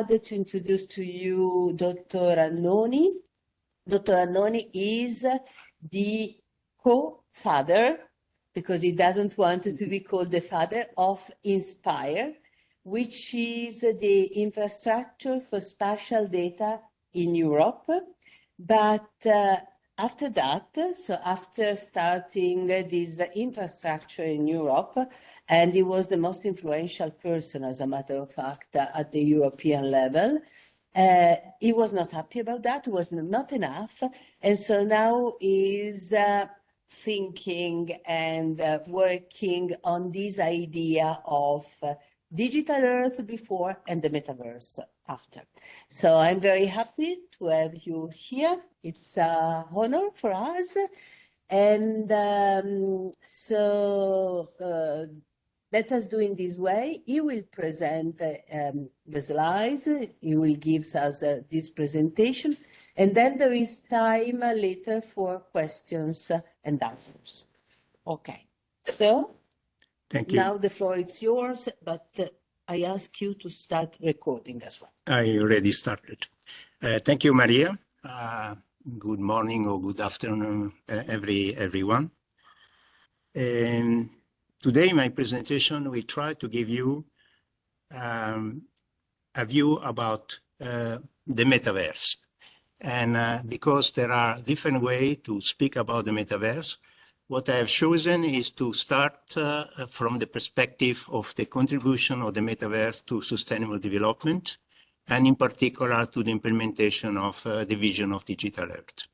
glad to introduce to you Dr. Annoni. Dr. Annoni is the co-father, because he doesn't want to be called the father, of INSPIRE, which is the infrastructure for spatial data in Europe. But after that, so after starting this infrastructure in Europe, and he was the most influential person, as a matter of fact, at the European level, he was not happy about that, it was not enough, and so now he's thinking and working on this idea of digital Earth before and the Metaverse after. So I'm very happy to have you here. It's an honor for us. And let us do in this way. He will present the slides. He will give us this presentation. And then there is time later for questions and answers. Okay. So thank you. Now the floor is yours, but I ask you to start recording as well. I already started. Thank you, Maria. Good morning or good afternoon, everyone. Today, my presentation will try to give you a view about the Metaverse. And because there are different ways to speak about the Metaverse, what I have chosen is to start from the perspective of the contribution of the Metaverse to sustainable development, and in particular to the implementation of the vision of Digital Earth.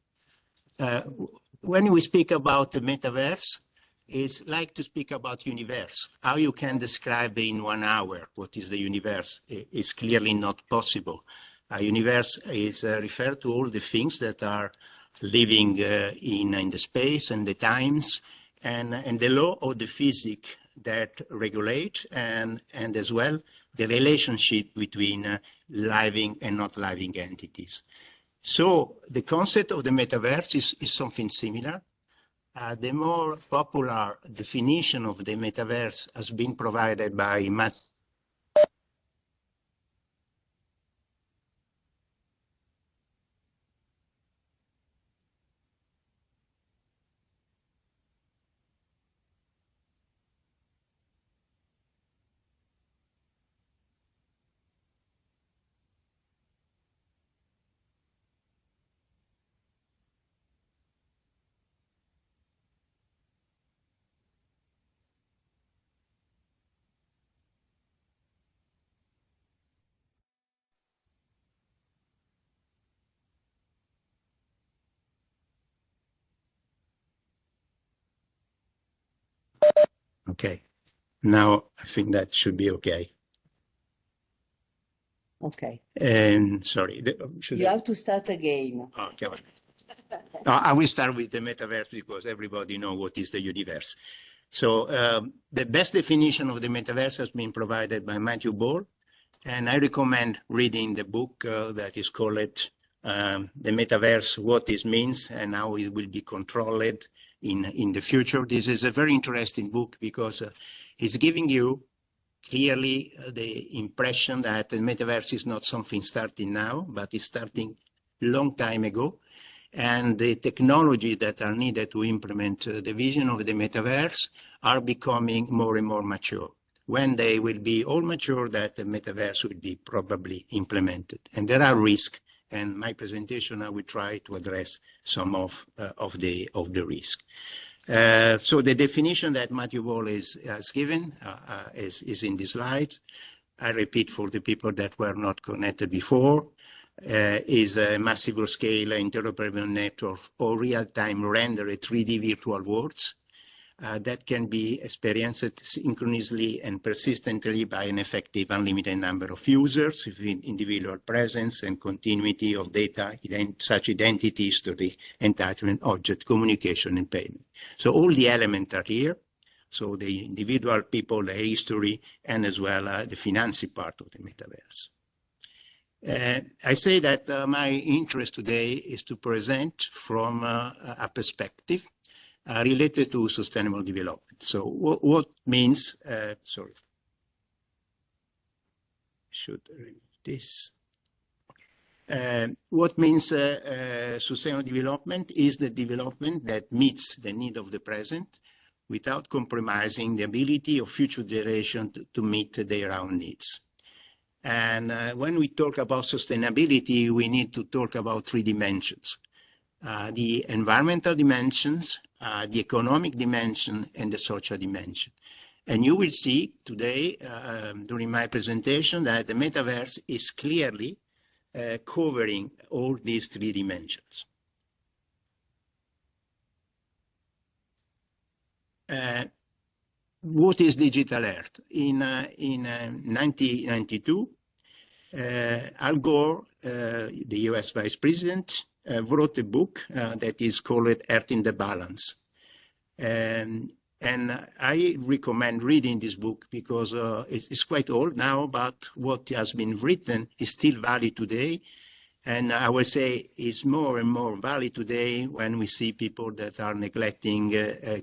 When we speak about the Metaverse, it's like to speak about universe. How you can describe in 1 hour what is the universe is clearly not possible. A universe is referred to all the things that are living in the space and the times, and the law of the physics that regulate, and as well the relationship between living and not living entities. So the concept of the Metaverse is something similar. The more popular definition of the Metaverse has been provided by Okay, now I think that should be okay. Okay. Sorry. You have to start again. Okay. I will start with the Metaverse because everybody knows what is the universe. So the best definition of the Metaverse has been provided by Matthew Ball, and I recommend reading the book that is called The Metaverse, What It Means and How It Will Be Controlled in the future. This is a very interesting book because it's giving you clearly the impression that the Metaverse is not something starting now, but it's starting long time ago. And the technologies that are needed to implement the vision of the Metaverse are becoming more and more mature. When they will be all mature, that the Metaverse will be probably implemented. And there are risks. And my presentation, I will try to address some of the risk. So the definition that Matthew Ball has given is in the slide. I repeat for the people that were not connected before, is a massive scale interoperable network or real-time rendered 3D virtual worlds that can be experienced synchronously and persistently by an effective unlimited number of users with individual presence and continuity of data, such identity, history, entitlement, object, communication, and payment. So all the elements are here. So the individual people, their history, and as well the financing part of the Metaverse. I say that my interest today is to present from a perspective related to sustainable development. So what means, sorry, should remove this. What means sustainable development is the development that meets the need of the present without compromising the ability of future generations to meet their own needs. And when we talk about sustainability, we need to talk about three dimensions. The environmental dimensions, the economic dimension, and the social dimension. And you will see today, during my presentation, that the metaverse is clearly covering all these three dimensions. What is digital Earth? In 1992, Al Gore, the US Vice President, wrote a book that is called Earth in the Balance. And I recommend reading this book because it's quite old now, but what has been written is still valid today. And I would say it's more and more valid today when we see people that are neglecting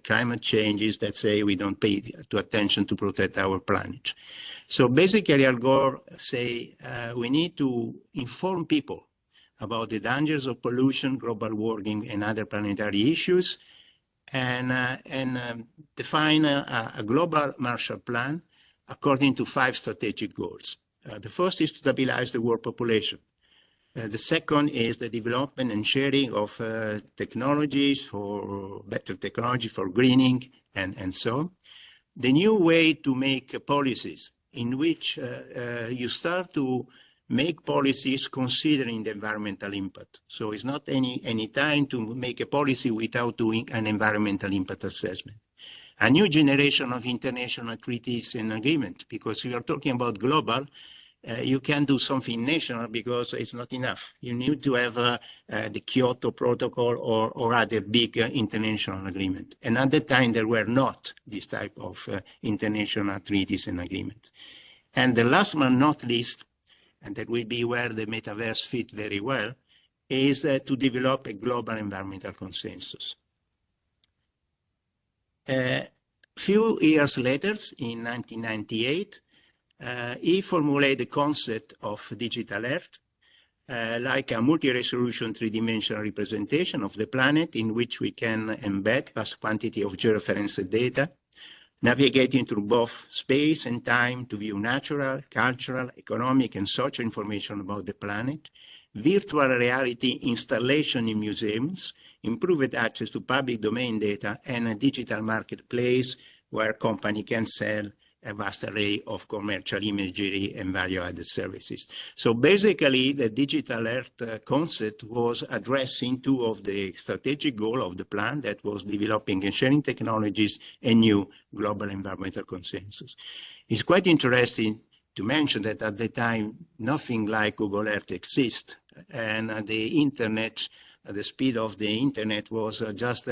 climate changes, that say we don't pay attention to protect our planet. So basically, Al Gore say we need to inform people about the dangers of pollution, global warming, and other planetary issues, and define a global Marshall Plan according to 5 strategic goals. The first is to stabilize the world population. The second is the development and sharing of technologies for better technology for greening and so on. The new way to make policies in which you start to make policies considering the environmental impact. So it's not any time to make a policy without doing an environmental impact assessment. A new generation of international treaties and agreements, because we are talking about global, you can't do something national because it's not enough. You need to have the Kyoto Protocol or other big international agreement. And at the time, there were not this type of international treaties and agreements. And the last but not least, and that will be where the metaverse fit very well, is to develop a global environmental consensus. Few years later, in 1998, he formulated the concept of digital Earth, like a multi-resolution three-dimensional representation of the planet in which we can embed vast quantity of georeferenced data, navigating through both space and time to view natural, cultural, economic, and social information about the planet, virtual reality installation in museums, improved access to public domain data, and a digital marketplace where company can sell a vast array of commercial imagery and value-added services. So basically, the digital Earth concept was addressing 2 of the strategic goals of the plan, that was developing and sharing technologies and new global environmental consensus. It's quite interesting to mention that at the time, nothing like Google Earth exists, and the internet, the speed of the internet was just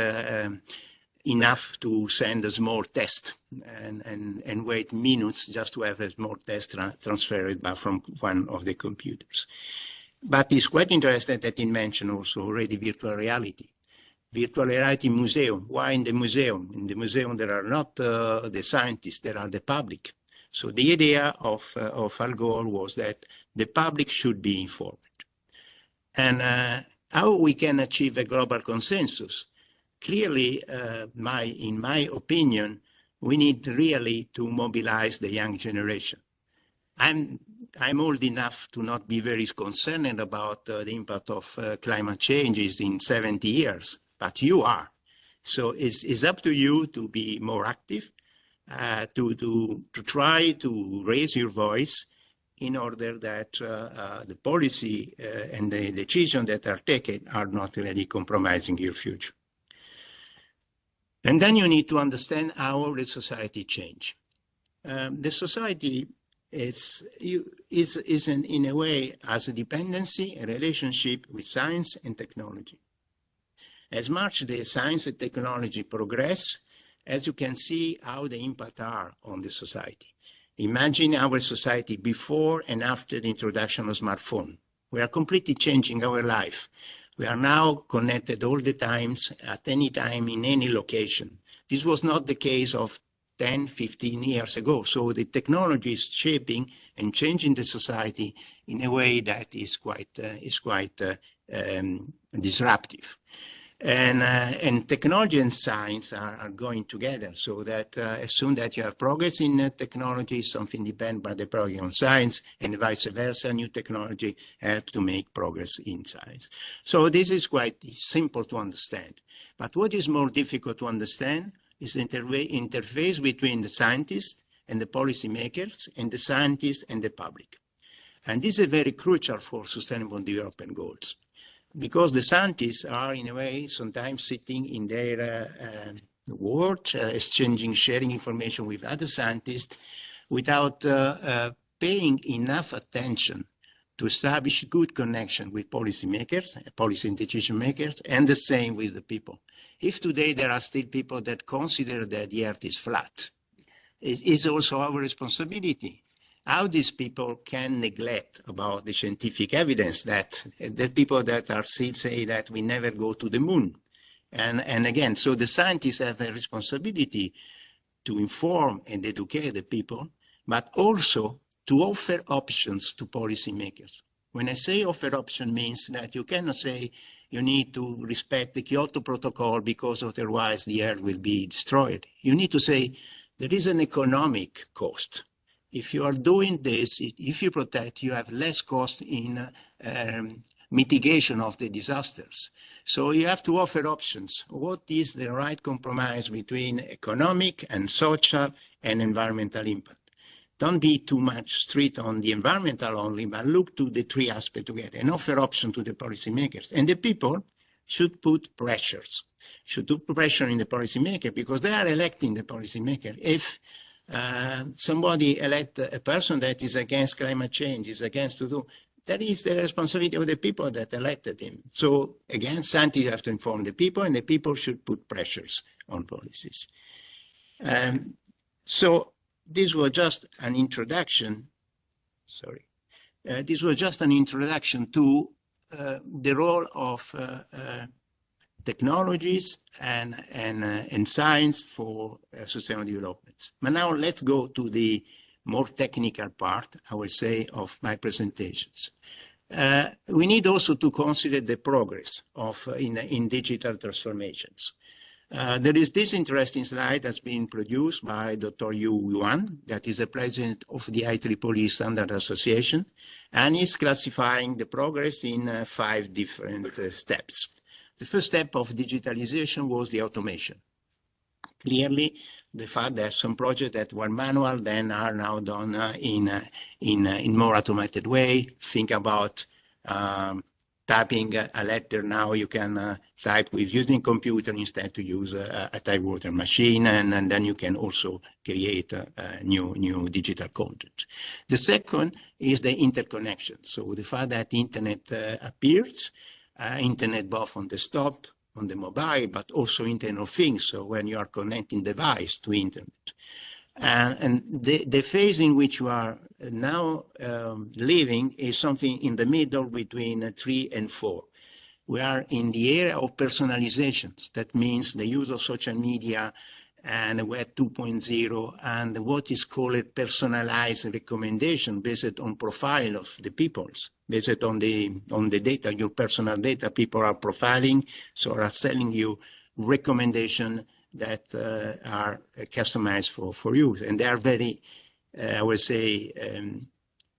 enough to send a small test and wait minutes just to have a small test transferred from one of the computers. But it's quite interesting that he mentioned also already virtual reality. Virtual reality museum. Why in the museum? In the museum there are not the scientists, there are the public. So the idea of Al Gore was that the public should be informed. And how we can achieve a global consensus? Clearly, in my opinion, we need really to mobilize the young generation. I'm old enough to not be very concerned about the impact of climate changes in 70 years, but you are. So it's up to you to be more active, to try to raise your voice in order that the policy and the decisions that are taken are not really compromising your future. And then you need to understand how the society change. The society is in a way has a dependency, a relationship with science and technology. As much the science and technology progress, as you can see how the impact are on the society. Imagine our society before and after the introduction of smartphone. We are completely changing our life. We are now connected all the times, at any time, in any location. This was not the case of 10, 15 years ago. So the technology is shaping and changing the society in a way that is quite disruptive. And technology and science are going together, so that as soon that you have progress in technology, something depends by the progress on science, and vice versa. New technology helps to make progress in science. So this is quite simple to understand. But what is more difficult to understand is the interface between the scientists and the policymakers, and the scientists and the public. And this is very crucial for sustainable development goals, because the scientists are, in a way, sometimes sitting in their world, exchanging, sharing information with other scientists without paying enough attention to establish good connection with policymakers, policy and decision makers, and the same with the people. If today there are still people that consider that the earth is flat, it is also our responsibility how these people can neglect about the scientific evidence that the people that are still say that we never go to the moon. And again, so the scientists have a responsibility to inform and educate the people, but also to offer options to policymakers. When I say offer option means that you cannot say you need to respect the Kyoto Protocol because otherwise the earth will be destroyed. You need to say there is an economic cost. If you are doing this, if you protect, you have less cost in mitigation of the disasters. So you have to offer options. What is the right compromise between economic and social and environmental impact? Don't be too much strict on the environmental only, but look to the three aspects together and offer options to the policymakers. And the people should put pressures, should put pressure in the policymaker, because they are electing the policymaker. If somebody elect a person that is against climate change, is against to do, that is the responsibility of the people that elected him. So again, scientists have to inform the people, and the people should put pressures on policies. So this was just an introduction. Sorry, this was just an introduction to the role of technologies and science for sustainable development. But now let's go to the more technical part, I would say, of my presentations. We need also to consider the progress of in digital transformations. There is this interesting slide that's been produced by Dr. Yu Yuan, that is the president of the IEEE Standard Association, and he's classifying the progress in 5 different steps. The first step of digitalization was the automation. Clearly, the fact that some projects that were manual then are now done in more automated way. Think about typing a letter. Now you can type with using computer instead to use a typewriter machine, and then you can also create new digital content. The second is the interconnection. So the fact that the internet appears, internet both on the desktop, on the mobile, but also Internet of Things. So when you are connecting device to internet. And the phase in which you are now living is something in the middle between 3 and 4. We are in the era of personalizations. That means the use of social media and Web 2.0 and what is called personalized recommendation based on profile of the peoples, based on the data, your personal data. People are profiling, so are selling you recommendation that are customized for you, and they are very, I would say,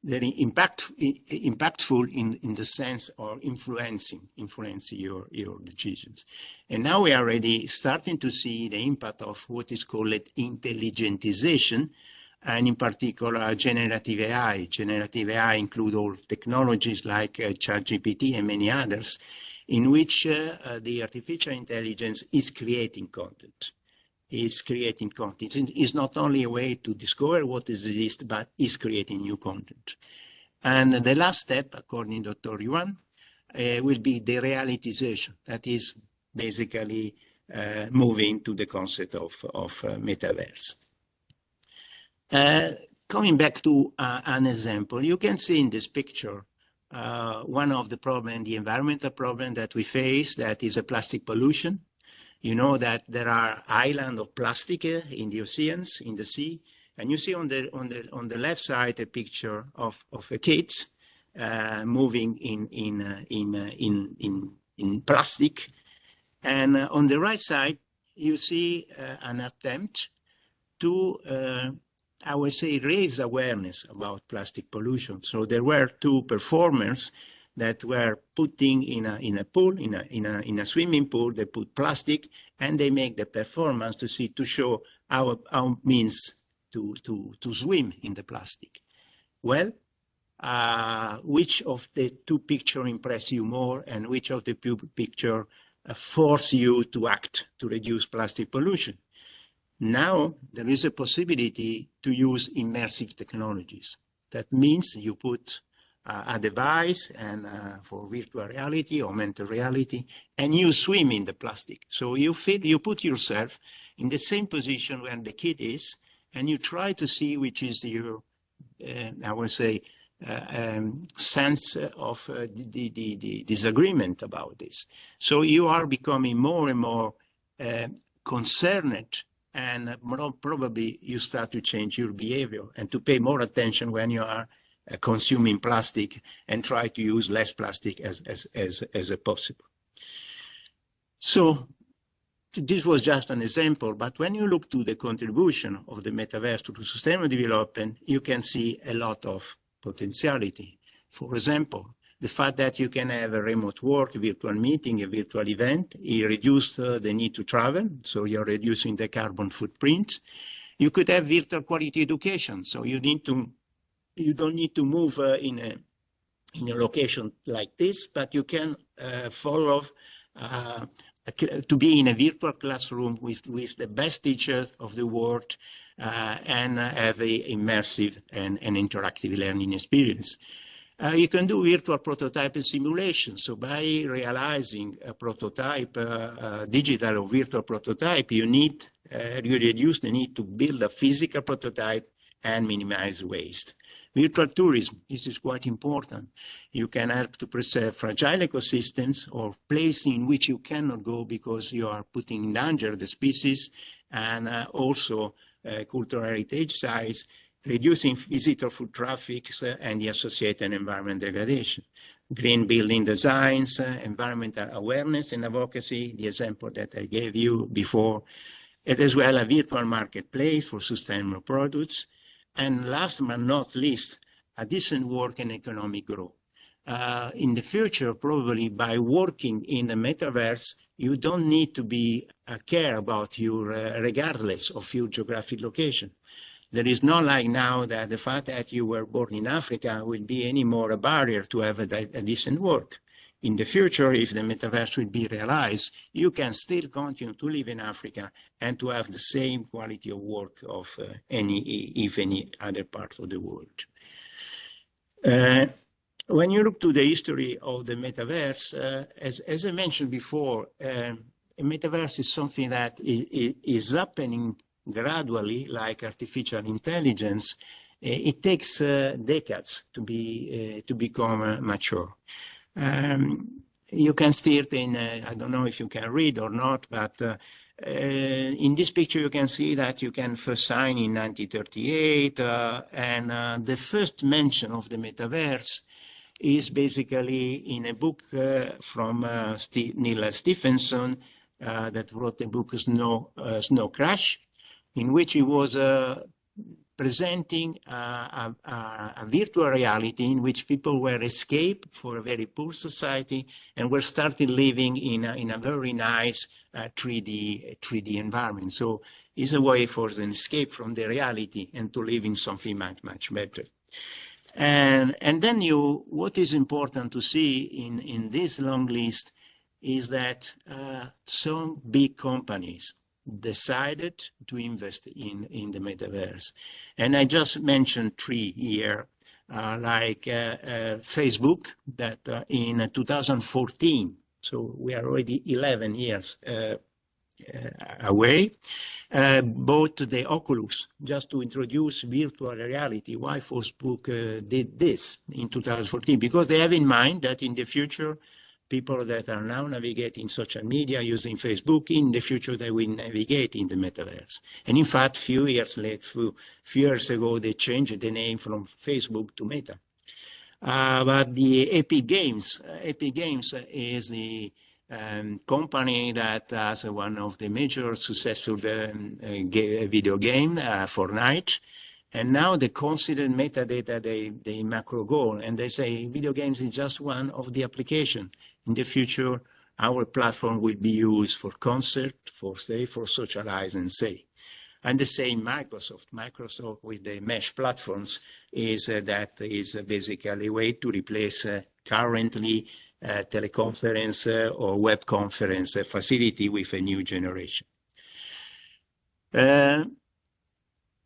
very impactful in the sense of influencing your decisions. And now we are already starting to see the impact of what is called intelligentization, and in particular generative AI. Generative AI include all technologies like ChatGPT and many others, in which the artificial intelligence is creating content. It's not only a way to discover what exists, but is creating new content. And the last step, according to Dr. Yuan, will be the realization. That is basically moving to the concept of metaverse. Coming back to an example, you can see in this picture one of the problems, the environmental problem that we face, that is a plastic pollution. You know that there are islands of plastic in the oceans, in the sea, and you see on the left side a picture of a kid moving in plastic, and on the right side you see an attempt to I would say raise awareness about plastic pollution. So there were two performers that were putting in a pool, in a swimming pool, they put plastic and they make the performance to show how means to swim in the plastic. Well, which of the two pictures impress you more, and which of the two pictures force you to act to reduce plastic pollution? Now there is a possibility to use immersive technologies. That means you put a device and for virtual reality, augmented reality, and you swim in the plastic. So you put yourself in the same position where the kid is, and you try to see which is your, I would say, sense of the disagreement about this. So you are becoming more and more concerned, and probably you start to change your behavior and to pay more attention when you are consuming plastic, and try to use less plastic as possible. So this was just an example, but when you look to the contribution of the metaverse to sustainable development, you can see a lot of potentiality. For example, the fact that you can have a remote work, virtual meeting, a virtual event, it reduced the need to travel, so you're reducing the carbon footprint. You could have virtual quality education, so you don't need to move in a location like this, but you can follow to be in a virtual classroom with the best teachers of the world and have an immersive and interactive learning experience. You can do virtual prototype and simulation. So by realizing a prototype, digital or virtual prototype, you reduce the need to build a physical prototype and minimize waste. Virtual tourism, this is quite important. You can help to preserve fragile ecosystems or places in which you cannot go because you are putting in danger the species, and also cultural heritage sites, reducing visitor foot traffic and the associated environment degradation. Green building designs, environmental awareness and advocacy, the example that I gave you before, and as well a virtual marketplace for sustainable products. And last but not least, a decent work and economic growth. In the future, probably by working in the metaverse, you don't need to care about your, regardless of your geographic location. There is not like now that the fact that you were born in Africa will be any more a barrier to have a decent work. In the future, if the metaverse will be realized, you can still continue to live in Africa and to have the same quality of work of any other part of the world. When you look to the history of the metaverse, as I mentioned before, a metaverse is something that is happening gradually, like artificial intelligence. It takes decades to become mature. You can see it in, I don't know if you can read or not, but in this picture you can see that you can first sign in 1938, and the first mention of the metaverse is basically in a book from Neil Stephenson that wrote the book Snow Crash, in which he was presenting a virtual reality in which people were escaped for a very poor society and were started living in a very nice 3D environment. So it's a way for an escape from the reality and to live in something much, much better. And then what is important to see in this long list is that some big companies decided to invest in the metaverse. And I just mentioned three here, like Facebook, that in 2014, so we are already 11 years away, bought the Oculus just to introduce virtual reality. Why Facebook did this in 2014? Because they have in mind that in the future, people that are now navigating social media using Facebook, in the future they will navigate in the metaverse. And in fact, few years ago, they changed the name from Facebook to Meta. But the Epic Games is the company that has one of the major successful video game, Fortnite. And now they consider metadata the macro goal, and they say video games is just one of the application. In the future, our platform will be used for concert, for socialize and say. And the same Microsoft with the mesh platforms is that is basically a way to replace currently teleconference or web conference facility with a new generation.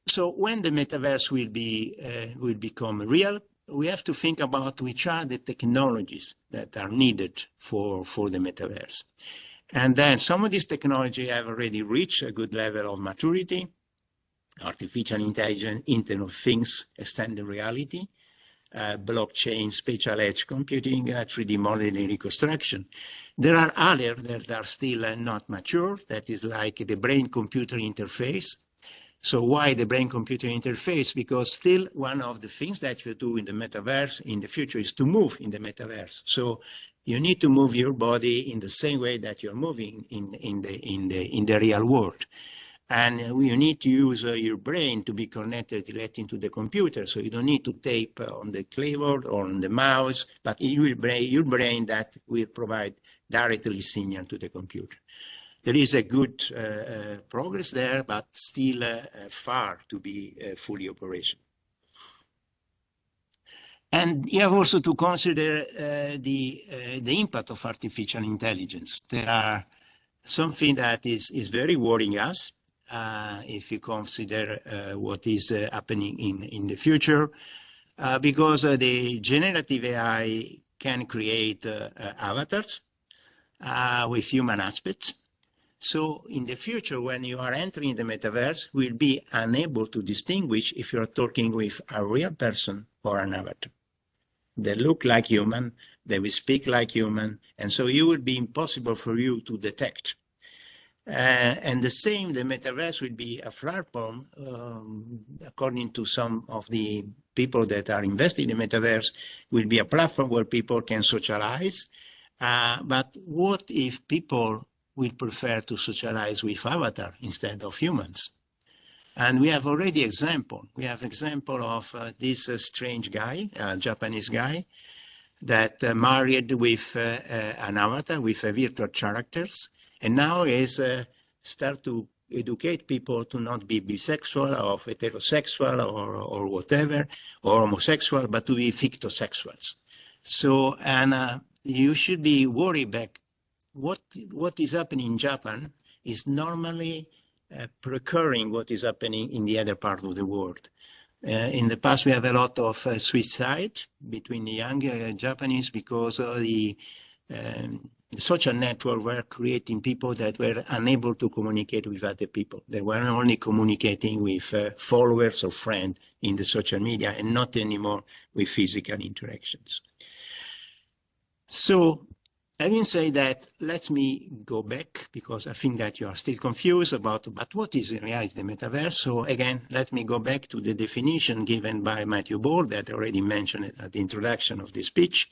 So when the metaverse will become real, we have to think about which are the technologies that are needed for the metaverse. And then some of these technologies have already reached a good level of maturity: artificial intelligence, Internet of Things, extended reality, blockchain, spatial edge computing, 3D modeling, reconstruction. There are others that are still not mature. That is like the brain-computer interface. So why the brain-computer interface? Because still one of the things that you do in the metaverse in the future is to move in the metaverse. So you need to move your body in the same way that you're moving in the real world. And you need to use your brain to be connected directly to the computer. So you don't need to tape on the keyboard or on the mouse, but your brain that will provide directly signal to the computer. There is a good progress there, but still far to be fully operational. And you have also to consider the impact of artificial intelligence. There are something that is very worrying us if you consider what is happening in the future, because the generative AI can create avatars with human aspects. So in the future, when you are entering the metaverse, you will be unable to distinguish if you are talking with a real person or an avatar. They look like human, they will speak like human, and so it will be impossible for you to detect. And the same, the metaverse will be a platform, according to some of the people that are invested in the metaverse, will be a platform where people can socialize. But what if people will prefer to socialize with avatar instead of humans? And we have already example. We have example of this strange guy, Japanese guy, that married with an avatar, with virtual characters, and now is start to educate people to not be bisexual or heterosexual or whatever, or homosexual, but to be fictosexuals. So, and you should be worried back. What is happening in Japan is normally procuring what is happening in the other part of the world. In the past, we have a lot of suicide between the young Japanese because of the social network were creating people that were unable to communicate with other people. They were only communicating with followers or friends in the social media and not anymore with physical interactions. So, having said that, let me go back because I think that you are still confused about what is in reality the metaverse. So again, let me go back to the definition given by Matthew Ball that I already mentioned at the introduction of this speech.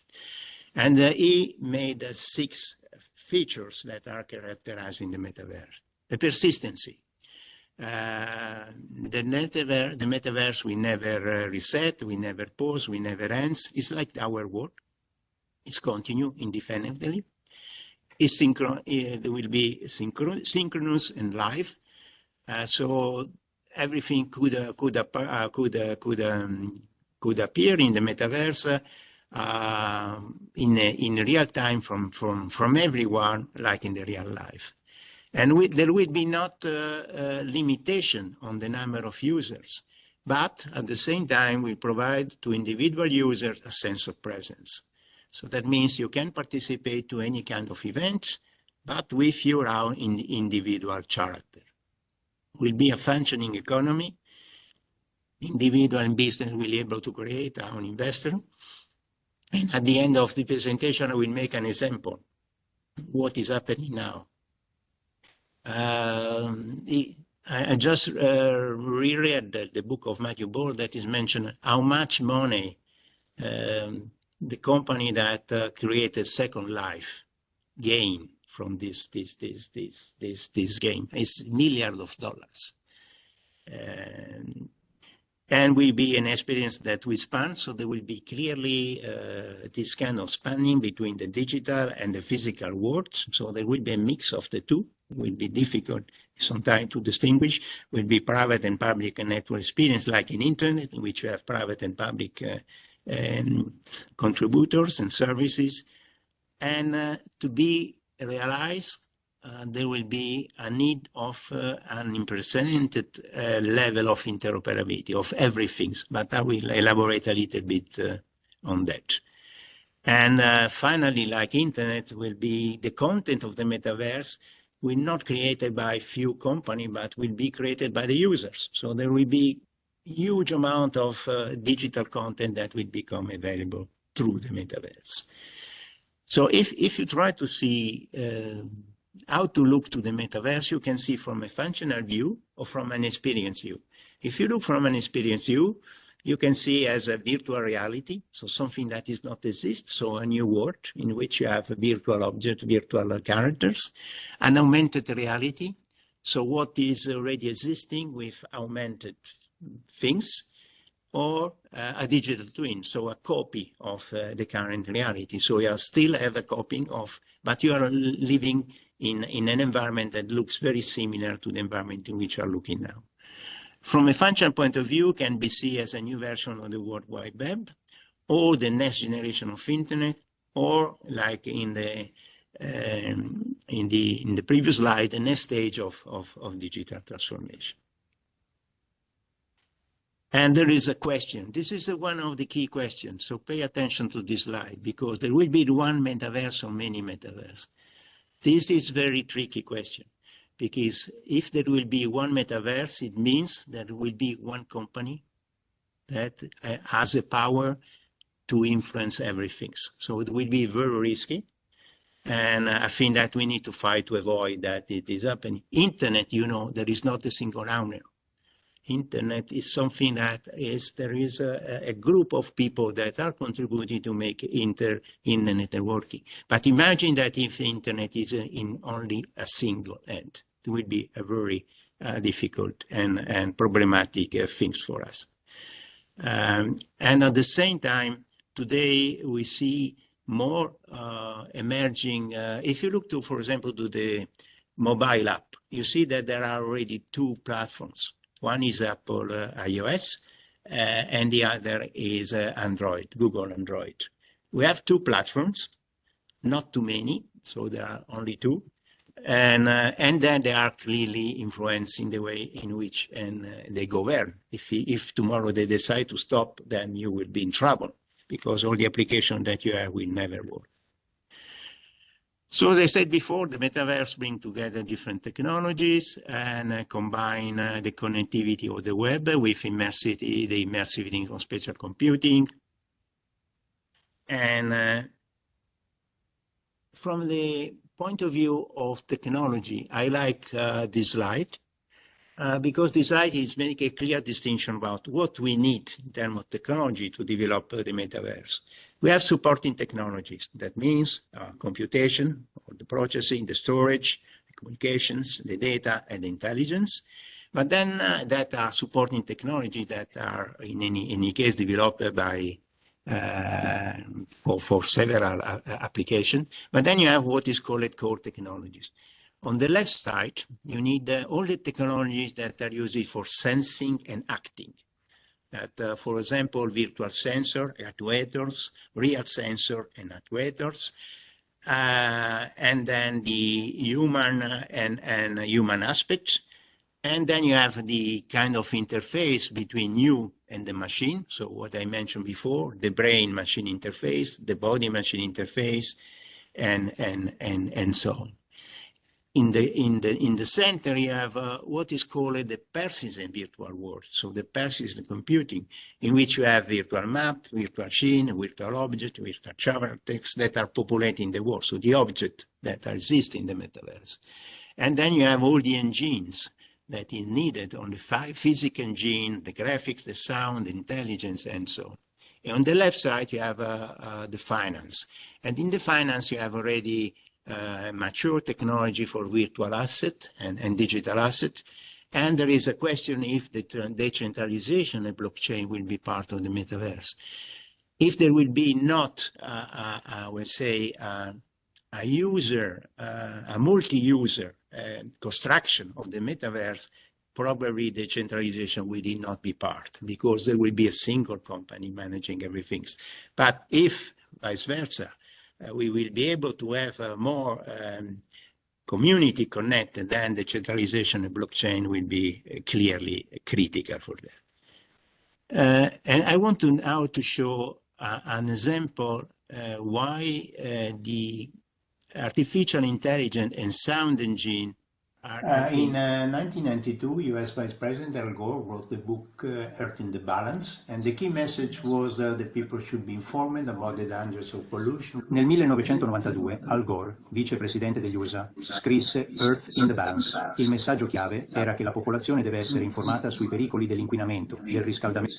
And he made 6 features that are characterizing the metaverse. The persistency. The metaverse will never reset, we never pause, we never ends. It's like our work. It's continue indefinitely. It will be synchronous and live. So everything could appear in the metaverse in real time from everyone, like in the real life. And there will be not limitation on the number of users, but at the same time we provide to individual users a sense of presence. So that means you can participate to any kind of events, but with your own individual character. Will be a functioning economy. Individual and business will be able to create our own investor. And at the end of the presentation, I will make an example of what is happening now. I just reread the book of Matthew Ball that is mentioned how much money the company that created Second Life gain from this game. It's milliards of dollars. And will be an experience that we span, so there will be clearly this kind of spanning between the digital and the physical worlds. So there will be a mix of the two. It will be difficult sometimes to distinguish. Will be private and public network experience, like in internet, in which you have private and public contributors and services. And to be realized, there will be a need of an unprecedented level of interoperability of everything, but I will elaborate a little bit on that. And finally, like internet, will be the content of the metaverse will not created by few companies, but will be created by the users. So there will be huge amount of digital content that will become available through the metaverse. So if you try to see how to look to the metaverse, you can see from a functional view or from an experience view. If you look from an experience view, you can see as a virtual reality, so something that does not exist, so a new world in which you have a virtual object, virtual characters, an augmented reality, so what is already existing with augmented things, or a digital twin, so a copy of the current reality. So you still have a copying of, but you are living in an environment that looks very similar to the environment in which you are looking now. From a functional point of view, can be seen as a new version of the World Wide Web, or the next generation of internet, or like in the previous slide, the next stage of digital transformation. And there is a question. This is one of the key questions. So pay attention to this slide, because there will be one metaverse or many metaverse. This is a very tricky question, because if there will be one metaverse, it means that there will be one company that has the power to influence everything. So it will be very risky. And I think that we need to fight to avoid that it is happening. Internet, you know, there is not a single owner. Internet is something that there is a group of people that are contributing to make internet networking. But imagine that if the internet is in only a single end, it will be a very difficult and problematic things for us. And at the same time, today we see more emerging. If you look to, for example, to the mobile app, you see that there are already two platforms. One is Apple iOS, and the other is Android, Google Android. We have two platforms, not too many, so there are only two. And then they are clearly influencing the way in which they govern. If tomorrow they decide to stop, then you will be in trouble, because all the applications that you have will never work. So as I said before, the metaverse brings together different technologies and combine the connectivity of the web with the immersivity of spatial computing. And from the point of view of technology, I like this slide because this slide is making a clear distinction about what we need in terms of technology to develop the metaverse. We have supporting technologies. That means computation, or the processing, the storage, the communications, the data, and the intelligence. But then that are supporting technology that are in any case developed by for several applications. But then you have what is called core technologies. On the left side, you need all the technologies that are used for sensing and acting. That, for example, virtual sensor, actuators, real sensor and actuators, and then the human and human aspect. And then you have the kind of interface between you and the machine. So what I mentioned before, the brain-machine interface, the body-machine interface, and so on. in the center, you have what is called the persistent virtual world. So the persistent computing, in which you have virtual map, virtual scene, virtual object, virtual chart text that are populating the world. So the object that exist in the metaverse. And then you have all the engines that is needed on the physical engine, the graphics, the sound, the intelligence, and so on. And on the left side, you have the finance. And in the finance, you have already mature technology for virtual asset and digital asset. And there is a question if the decentralization of blockchain will be part of the metaverse. If there will be not, I would say, a multi-user construction of the metaverse, probably decentralization will not be part, because there will be a single company managing everything. But if vice versa, we will be able to have more community connected, then the centralization of blockchain will be clearly critical for that. And I want to now to show an example why the artificial intelligence and sound engine are in 1992, US Vice President Al Gore wrote the book Earth in the Balance, and the key message was that people should be informed about the dangers of pollution. Nel 1992 Al Gore, vicepresidente degli USA, scrisse Earth in the Balance. Il messaggio chiave era che la popolazione deve essere informata sui pericoli dell'inquinamento, del riscaldamento.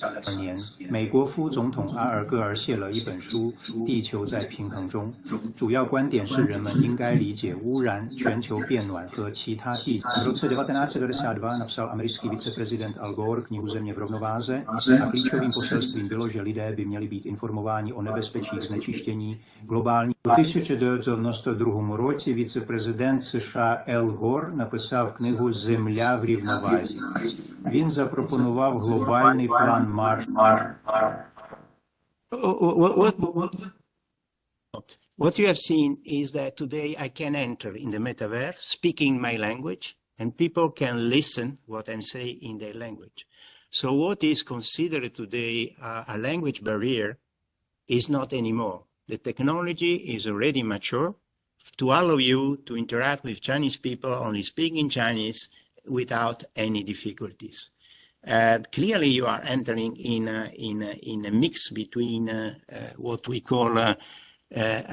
美国副总统阿尔戈尔写了一本书《地球在平衡中》，主要观点是人们应该理解污染、全球变暖和其他 V roce 1992 napsal americký viceprezident Al Gore knihu Země v rovnováze a klíčovým poselstvím bylo, že lidé by měli být informováni o nebezpečích znečištění globální. У 1992 році віце-президент США Ал Гор написав книгу «Земля в рівновазі». Він запропонував глобальний план Марш. What you have seen is that today I can enter in the metaverse speaking my language, and people can listen what I'm saying in their language. So what is considered today a language barrier is not anymore. The technology is already mature to allow you to interact with Chinese people only speaking Chinese without any difficulties. Clearly, you are entering in a mix between what we call a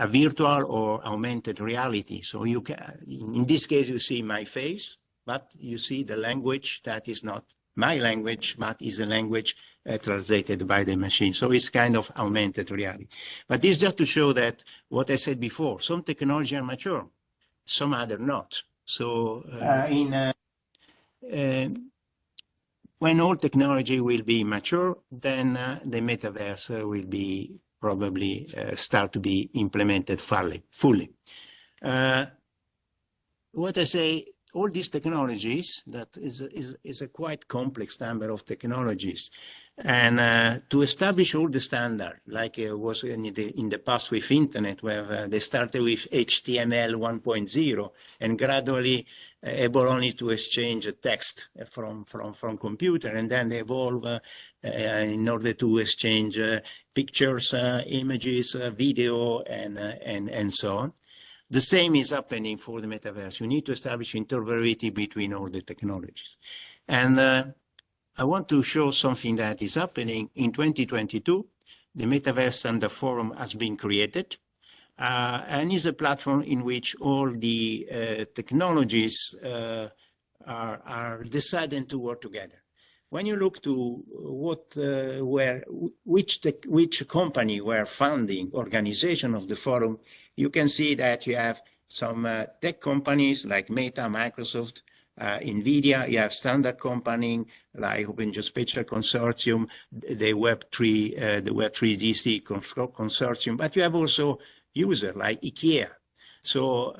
virtual or augmented reality. So you can, in this case, you see my face, but you see the language that is not my language, but is a language translated by the machine. So it's kind of augmented reality. But this just to show that what I said before, some technology are mature, some other not. So when all technology will be mature, then the metaverse will be probably start to be implemented fully. What I say, all these technologies, that is a quite complex number of technologies. And to establish all the standard, like it was in the past with internet, where they started with HTML 1.0 and gradually able only to exchange a text from computer, and then they evolve in order to exchange pictures, images, video, and so on. The same is happening for the metaverse. You need to establish interoperability between all the technologies. And I want to show something that is happening. In 2022, the Metaverse Standard Forum has been created, and is a platform in which all the technologies are deciding to work together. When you look to which company were funding organization of the forum, you can see that you have some tech companies like Meta, Microsoft, NVIDIA. You have standard company like Open Geospatial Consortium, the Web3DC Consortium, but you have also users like IKEA. So,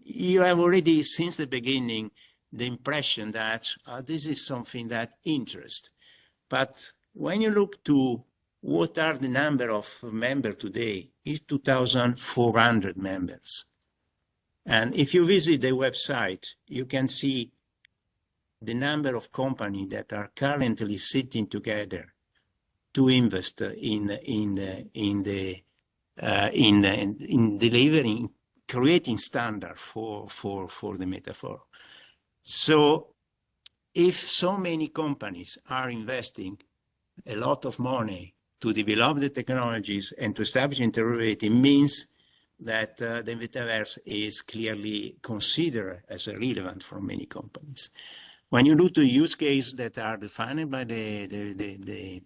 you have already since the beginning the impression that this is something that interests. But when you look to what are the number of members today, it's 2,400 members. And if you visit the website, you can see the number of companies that are currently sitting together to invest in delivering creating standard for the metaphor. So if so many companies are investing a lot of money to develop the technologies and to establish interoperability, means that the metaverse is clearly considered as relevant for many companies. When you look to use cases that are defined by the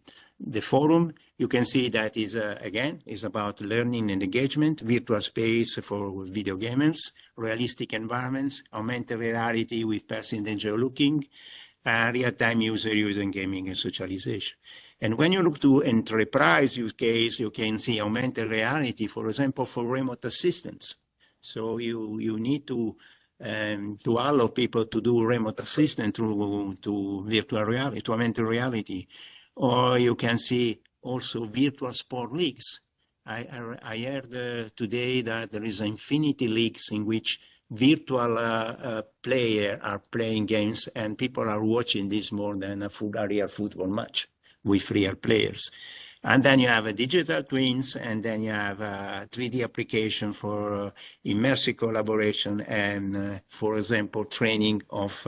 forum, you can see that is again is about learning and engagement, virtual space for video gamers, realistic environments, augmented reality with person and geolooking, real-time user using gaming and socialization. And when you look to enterprise use case, you can see augmented reality, for example, for remote assistance. So you need to allow people to do remote assistance to virtual reality, to augmented reality. Or you can see also virtual sport leagues. I heard today that there is infinity leagues in which virtual players are playing games and people are watching this more than a real football match with real players. And then you have a digital twins, and then you have a 3D application for immersive collaboration and, for example, training of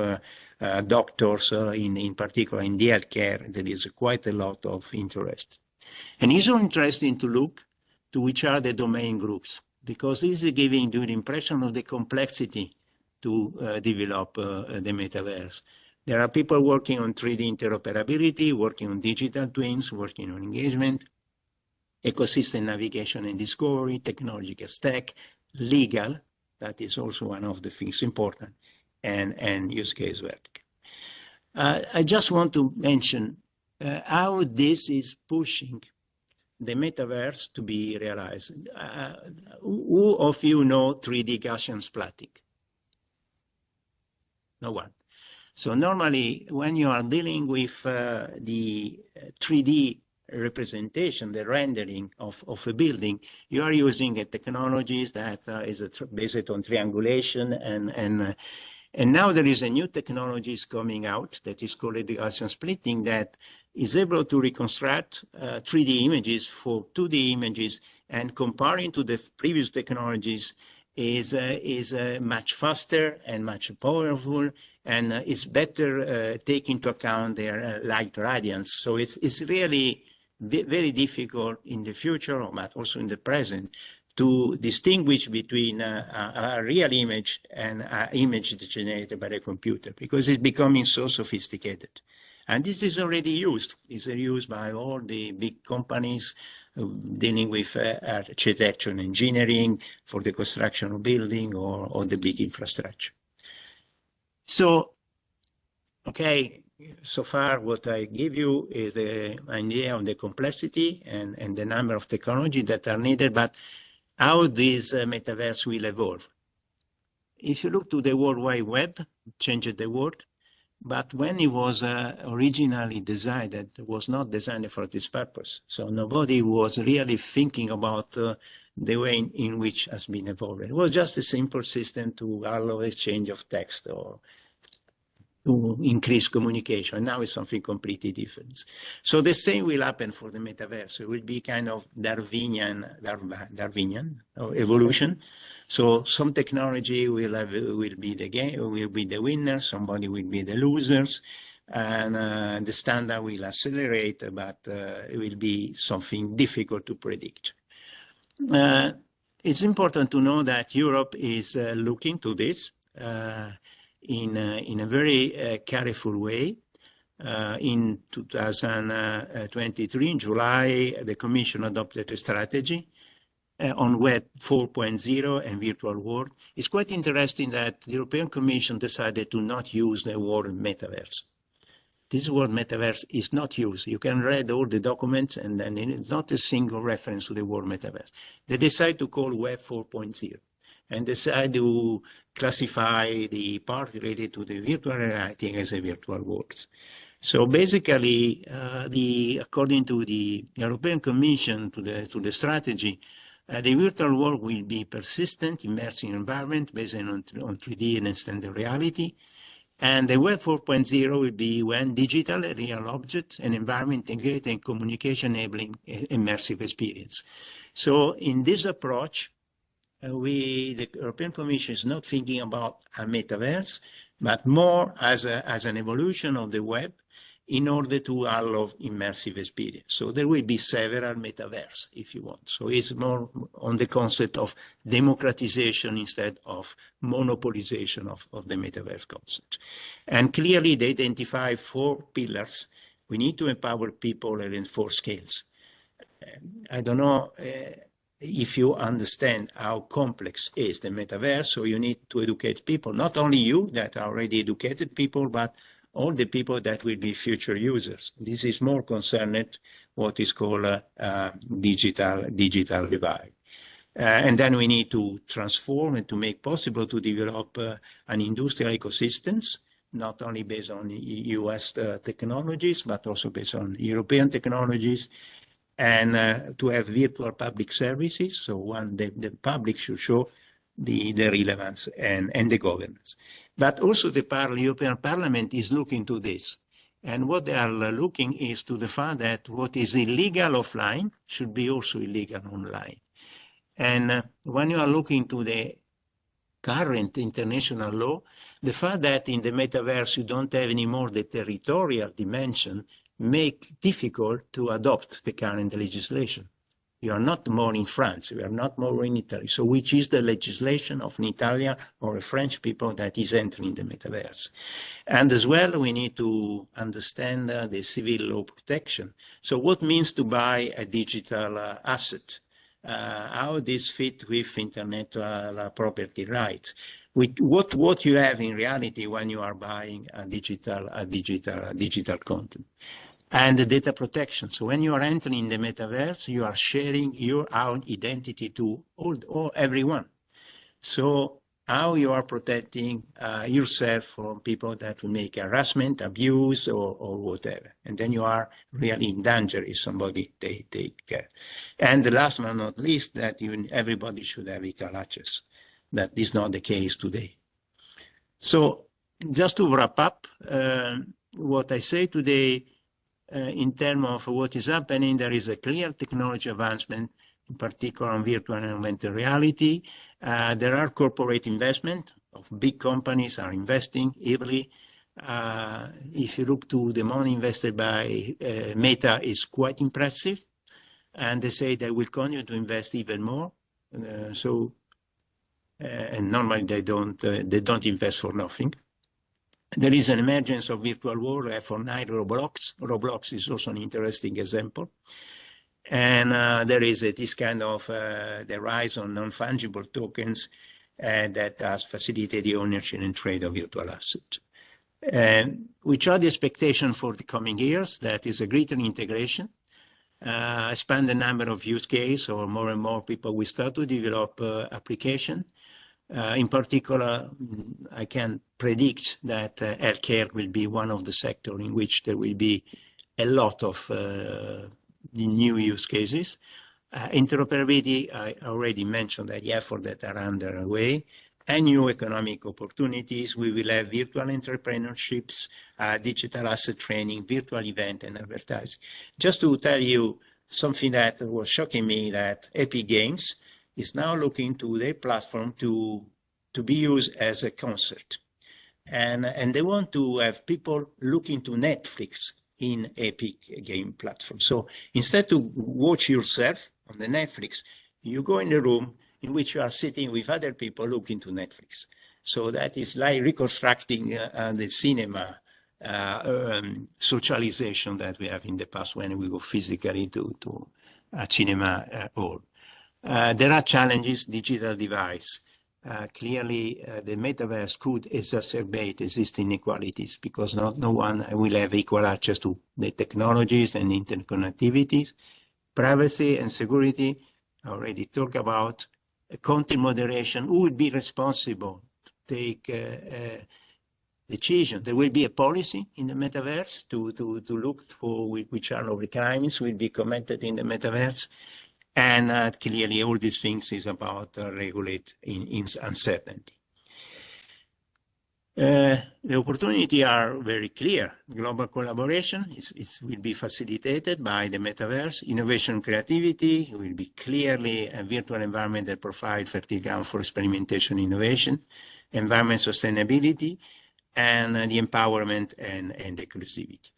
doctors, in particular in the healthcare. There is quite a lot of interest. And it's also interesting to look to which are the domain groups, because this is giving you the impression of the complexity to develop the metaverse. There are people working on 3D interoperability, working on digital twins, working on engagement, ecosystem navigation and discovery, technological stack, legal, that is also one of the things important, and use case vertical. I just want to mention how this is pushing the metaverse to be realized. Who of you know 3D Gaussian splatting? No one. So normally, when you are dealing with the 3D representation, the rendering of a building, you are using a technologies that is based on triangulation, and now there is a new technologies coming out that is called the Gaussian splitting that is able to reconstruct 3D images for 2D images, and comparing to the previous technologies is much faster and much powerful, and it's better take into account their light radiance. So it's really very difficult in the future, but also in the present, to distinguish between a real image and an image generated by the computer, because it's becoming so sophisticated. And this is already used. It's used by all the big companies dealing with architecture and engineering for the construction of building or the big infrastructure. So, okay, so far what I give you is the idea of the complexity and the number of technology that are needed, but how this metaverse will evolve. If you look to the World Wide Web, changed the world, but when it was originally designed, it was not designed for this purpose. So nobody was really thinking about the way in which has been evolved. It was just a simple system to allow exchange of text or to increase communication. Now it's something completely different. So the same will happen for the metaverse. It will be kind of Darwinian evolution. So some technology will be the winner, somebody will be the losers, and the standard will accelerate, but it will be something difficult to predict. It's important to know that Europe is looking to this in a very careful way. In 2023, in July, the Commission adopted a strategy on Web 4.0 and virtual world. It's quite interesting that the European Commission decided to not use the word metaverse. This word metaverse is not used. You can read all the documents, and then it's not a single reference to the word metaverse. They decide to call Web 4.0 and decide to classify the part related to the virtual reality as a virtual world. So basically, according to the European Commission, to the strategy, the virtual world will be persistent, immersive environment based on 3D and extended reality. And the Web 4.0 will be when digital, real objects, and environment integrate and communication enabling immersive experience. So in this approach, the European Commission is not thinking about a metaverse, but more as an evolution of the web in order to allow immersive experience. So there will be several metaverse, if you want. So it's more on the concept of democratization instead of monopolization of the metaverse concept. And clearly they identify 4 pillars. We need to empower people and 4 scales. I don't know if you understand how complex is the metaverse, so you need to educate people, not only you that are already educated people, but all the people that will be future users. This is more concerned what is called digital divide. And then we need to transform and to make possible to develop an industrial ecosystems, not only based on US technologies, but also based on European technologies, and to have virtual public services. So the public should show the relevance and the governance. But also the European Parliament is looking to this. And what they are looking is to the fact that what is illegal offline should be also illegal online. And when you are looking to the current international law, the fact that in the metaverse you don't have anymore the territorial dimension make difficult to adopt the current legislation. You are not more in France, you are not more in Italy. So which is the legislation of an Italian or a French people that is entering the metaverse? And as well, we need to understand the civil law protection. So what means to buy a digital asset? How this fit with intellectual property rights? With what you have in reality when you are buying a digital content. And the data protection. So when you are entering the metaverse, you are sharing your own identity to everyone. So how you are protecting yourself from people that will make harassment, abuse, or whatever. And then you are really in danger if somebody take care. And the last but not least, that everybody should have equal access. That is not the case today. So just to wrap up, what I say today, in terms of what is happening, there is a clear technology advancement, in particular on virtual and augmented reality. There are corporate investment of big companies are investing heavily. If you look to the money invested by Meta is quite impressive, and they say they will continue to invest even more. And normally they don't invest for nothing. There is an emergence of virtual world, Fortnite, Roblox. Roblox is also an interesting example. And there is this kind of the rise on non-fungible tokens that has facilitated the ownership and trade of virtual assets. Which are the expectations for the coming years? That is a greater integration, expand the number of use cases, or more and more people will start to develop application. In particular, I can predict that healthcare will be one of the sectors in which there will be a lot of the new use cases. Interoperability, I already mentioned that the efforts that are underway, and new economic opportunities. We will have virtual entrepreneurships, digital asset training, virtual event, and advertising. Just to tell you something that was shocking me, that Epic Games is now looking to their platform to be used as a concert. And they want to have people looking to Netflix in Epic Game platform. So instead to watch yourself on the Netflix, you go in the room in which you are sitting with other people looking to Netflix. So that is like reconstructing the cinema socialization that we have in the past when we go physically to a cinema hall. There are challenges, digital device. Clearly, the metaverse could exacerbate existing inequalities because no one will have equal access to the technologies and interconnectivities. Privacy and security, I already talked about. Content moderation, who would be responsible to take decision? There will be a policy in the metaverse to look for which are of the crimes will be committed in the metaverse. And clearly, all these things is about regulate in uncertainty. The opportunity are very clear. Global collaboration will be facilitated by the metaverse. Innovation creativity will be clearly a virtual environment that provides fertile ground for experimentation innovation, environment sustainability, and the empowerment and inclusivity.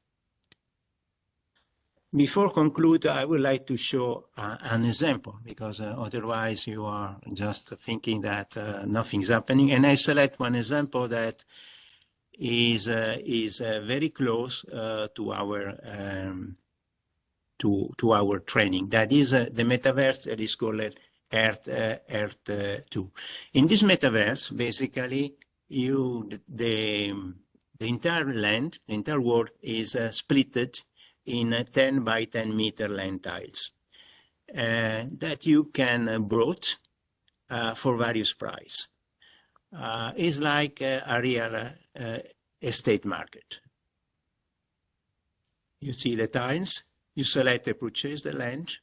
Before conclude, I would like to show an example, because otherwise you are just thinking that nothing's happening. And I select one example that is very close to our training. That is the metaverse that is called Earth 2. In this metaverse, basically, the entire land, the entire world is splitted in 10 by 10 meter land tiles that you can brought for various price. It's like a real estate market. You see the tiles, you select and purchase the land,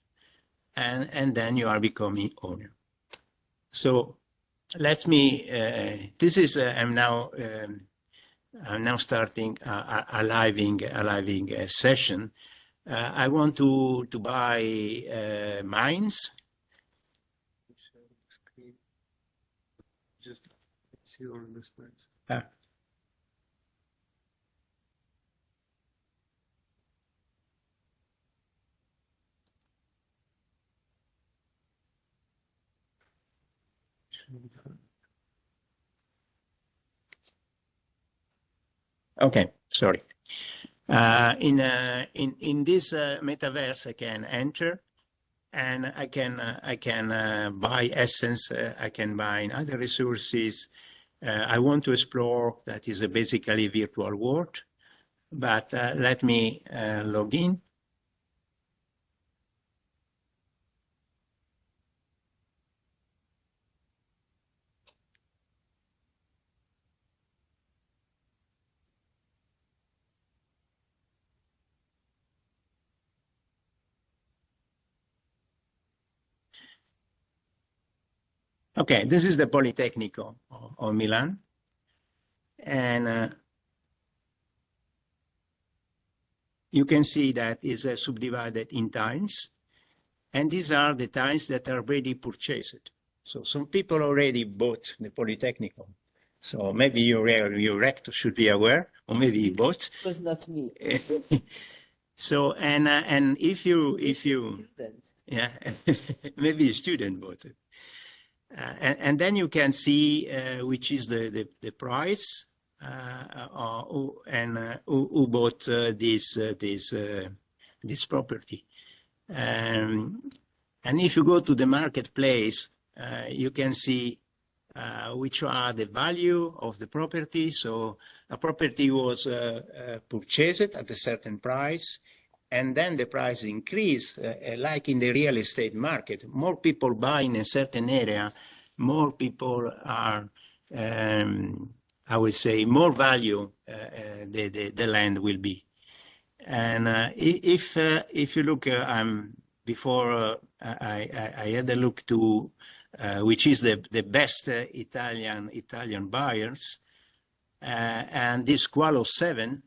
and then you are becoming owner. So let me, I'm now starting a living session. I want to buy mines. Just see all the slides. Okay, sorry. In this metaverse, I can enter, and I can buy essence. I can buy other resources. I want to explore. That is basically a virtual world. But let me log in. Okay, this is the Politecnico of Milan. And you can see that it's subdivided in tiles. And these are the tiles that are already purchased. So some people already bought the Politecnico. So maybe your rector should be aware, or maybe he bought. It was not me. So, and if you, Student. yeah, maybe a student bought it. And then you can see which is the price and who bought this property. And if you go to the marketplace, you can see which are the value of the property. So a property was purchased at a certain price, and then the price increase, like in the real estate market. More people buy in a certain area, more people are, I would say, more value the land will be. And if you look, before I had a look to which is the best Italian buyers, and this Qualo 7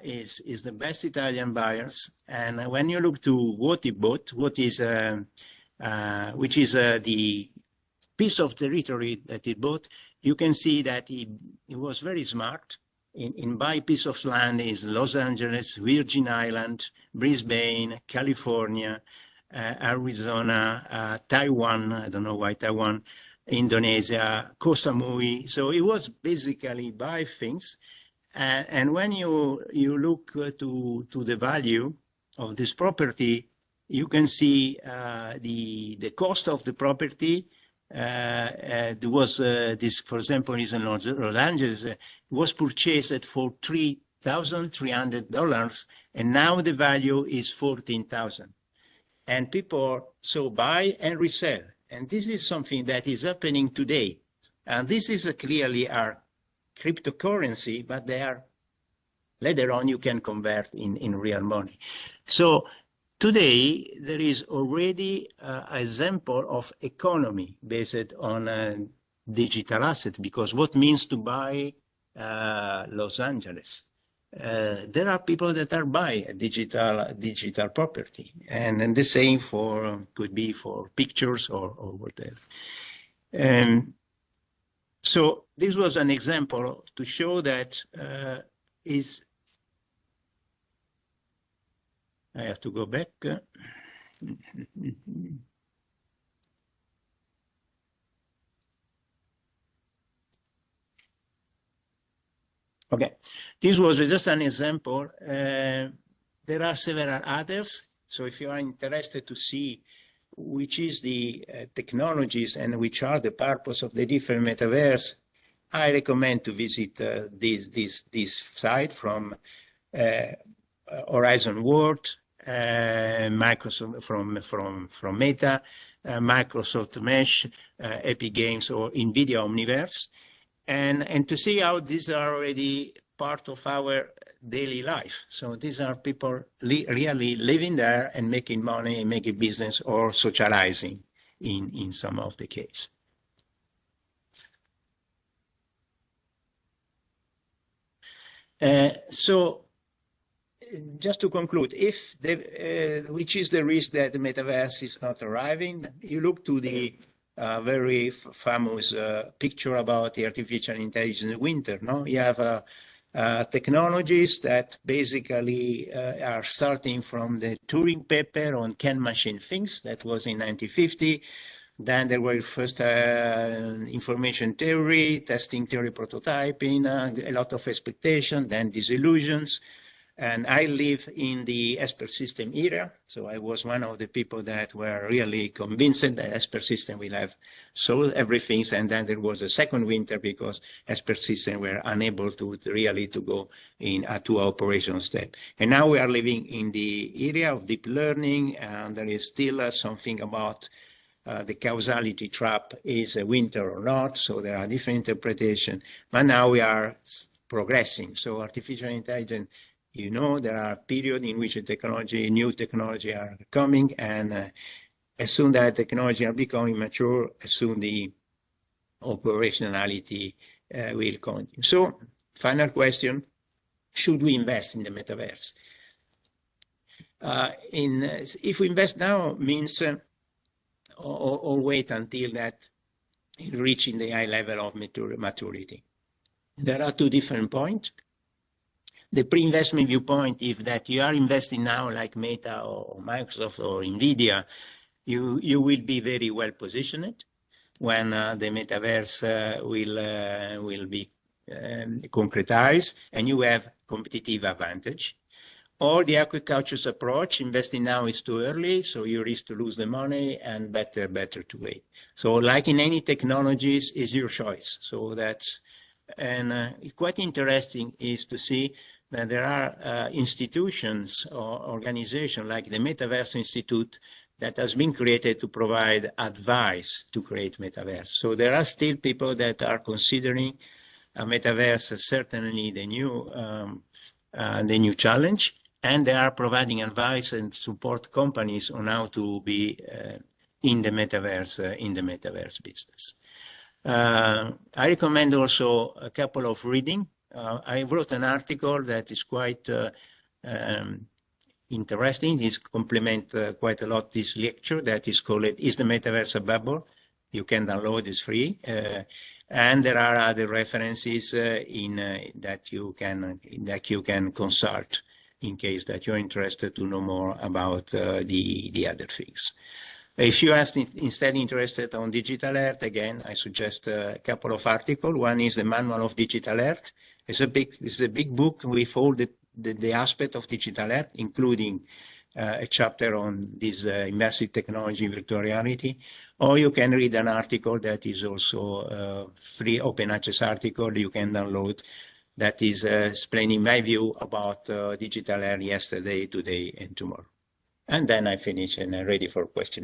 is the best Italian buyers. And when you look to what he bought, which is the piece of territory that he bought, you can see that he was very smart in buy piece of land is Los Angeles, Virgin Island, Brisbane, California, Arizona, Taiwan, I don't know why Taiwan, Indonesia, Koh Samui. So it was basically buy things. And when you look to the value of this property, you can see the cost of the property. There was this, for example, is in Los Angeles, was purchased for $3,300, and now the value is $14,000. And people so buy and resell, and this is something that is happening today. And this is clearly our cryptocurrency, but they are later on you can convert in real money. So today there is already an example of economy based on a digital asset, because what means to buy Los Angeles. There are people that are buying digital property, and the same could be for pictures or whatever. So this was an example to show that I have to go back. Okay, this was just an example. There are several others. So if you are interested to see which is the technologies and which are the purpose of the different metaverse, I recommend to visit this site from Horizon World, Microsoft from Meta, Microsoft Mesh, Epic Games, or NVIDIA Omniverse, and to see how these are already part of our daily life. So these are people really living there and making money, making business, or socializing in some of the case. So just to conclude, which is the risk that the metaverse is not arriving? You look to the very famous picture about the artificial intelligence winter. No, you have technologies that basically are starting from the Turing paper on can machine things that was in 1950. Then there were first information theory, testing theory, prototyping, a lot of expectation, then disillusions. And I live in the expert system era. So I was one of the people that were really convinced that expert system will have solved everything. And then there was a second winter because expert system were unable to really to go in to operational step. And now we are living in the area of deep learning, and there is still something about the causality trap is a winter or not. So there are different interpretations. But now we are progressing. So artificial intelligence, you know, there are periods in which new technology are coming, and as soon that technology are becoming mature, as soon the operationality will continue. So, final question, should we invest in the metaverse? If we invest now means or wait until that reaching the high level of maturity. There are two different points. The pre-investment viewpoint, if that you are investing now like Meta or Microsoft or NVIDIA, you will be very well positioned when the metaverse will be concretized and you have competitive advantage. Or the agriculture's approach, investing now is too early, so you risk to lose the money, and better to wait. So like in any technologies, is your choice. So that's, and quite interesting is to see that there are institutions or organizations like the Metaverse Institute that has been created to provide advice to create metaverse. So there are still people that are considering a metaverse as certainly the new challenge, and they are providing advice and support companies on how to be in the metaverse business. I recommend also a couple of reading. I wrote an article that is quite interesting. It complements quite a lot this lecture that is called "Is the Metaverse a Bubble?" You can download, it's free. And there are other references that you can consult in case that you're interested to know more about the other things. If you are instead interested on digital art, again, I suggest a couple of articles. One is the Manual of Digital Art. It's a big book with all the aspect of digital art, including a chapter on this immersive technology, virtual reality. Or you can read an article that is also free open access article you can download that is explaining my view about digital art yesterday, today, and tomorrow. And then I finish and I'm ready for questions.